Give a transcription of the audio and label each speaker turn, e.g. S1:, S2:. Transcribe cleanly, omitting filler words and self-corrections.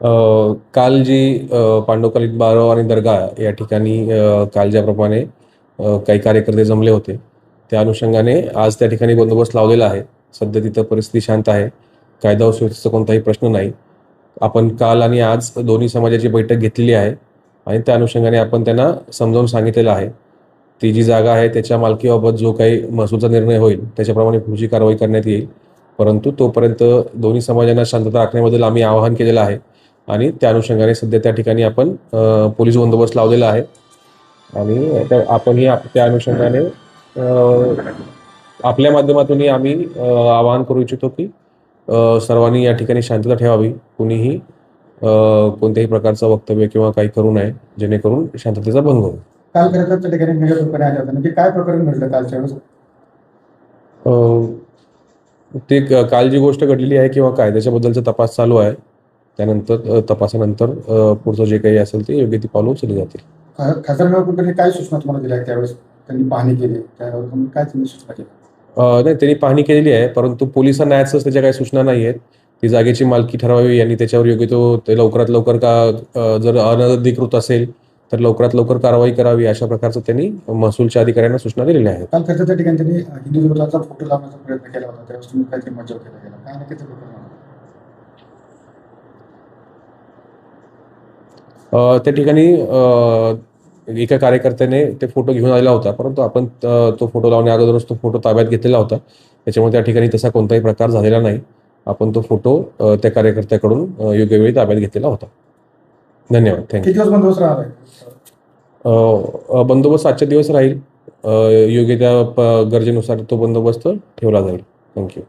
S1: काल जी पांडवकालीन बारव आणि दर्गा या ठिकाणी काल ज्याप्रमाणे काही कार्यकर्ते जमले होते, त्या अनुषंगाने आज त्या ठिकाणी बंदोबस्त लावलेला आहे. सध्या तिथं परिस्थिती शांत आहे. कायदा व सुव्यवस्थेचा कोणताही प्रश्न नाही. आपण काल आणि आज दोन्ही समाजाची बैठक घेतलेली आहे आणि त्या अनुषंगाने आपण त्यांना समजावून सांगितलेलं आहे. ती जी जागा आहे त्याच्या मालकीबाबत जो काही महसूलचा निर्णय होईल, त्याच्याप्रमाणे पुढची कारवाई करण्यात येईल. परंतु तोपर्यंत दोन्ही समाजांना शांतता राखण्याबद्दल आम्ही आवाहन केलेलं आहे आणि त्या अनुषंगाने सध्या त्या ठिकाणी आपण पोलीस बंदोबस्त लावलेला आहे आणि आपणही त्या अनुषंगाने आपल्या माध्यमातूनही आम्ही आवाहन करू इच्छितो की सर्वांनी या ठिकाणी शांतता ठेवावी. कुणीही कोणत्याही प्रकारचं वक्तव्य किंवा काही करू नये, जेणेकरून शांततेचा भंग होईल.
S2: काल खरं तर त्या ठिकाणी निवेदन आले होते, म्हणजे काय प्रकरण घडलं कालच्या वेळेस?
S1: ते काल जी गोष्ट घडलेली आहे किंवा काय त्याच्याबद्दलचा तपास चालू आहे. त्यानंतर तपासानंतर पुढचं जे काही असेल ते योग्य ती पावलं उचलली जातील.
S2: खासदार नवाब कुलकर्णी काय सूचना तुम्हाला दिल्या त्यावेळेस? त्यांनी पाहणी केली, त्यावर तुम्ही काय त्यांनी सूचना केली?
S1: नाही, त्यांनी पाहणी केलेली आहे, परंतु पोलिसांना ॲज त्याच्या काही सूचना नाही आहेत. ती जागेची मालकी ठरवावी आणि त्याच्यावर योग्य ते लवकरात लवकर जर अनधिकृत असेल तर लवकरात लवकर कारवाई करावी, अशा प्रकारचं त्यांनी महसूलच्या अधिकाऱ्यांना सूचना दिलेल्या आहेत.
S2: काल खरं त्या ठिकाणी त्यांनी हिंदू विरोधाचा फोटो लावण्याचा प्रयत्न केला होता, त्यावेळेस तुम्ही काहीतरी मज्जाव केला गेला, काय नक्की ते प्रकरण?
S1: त्या ठिकाणी एका कार्यकर्त्याने ते फोटो घेऊन आलेला होता, परंतु आपण तो फोटो लावण्या अगोदरच तो फोटो ताब्यात घेतलेला होता. त्याच्यामुळे त्या ठिकाणी तसा कोणताही प्रकार झालेला नाही. आपण तो फोटो त्या कार्यकर्त्याकडून योग्य वेळी ताब्यात घेतलेला होता. धन्यवाद.
S2: किती
S1: थँक्यू.
S2: दिवस बंदोबस्त राहणार आहे?
S1: बंदोबस्त आजच्या दिवस राहील. योग्य त्या गरजेनुसार तो बंदोबस्त ठेवला जाईल. थँक्यू.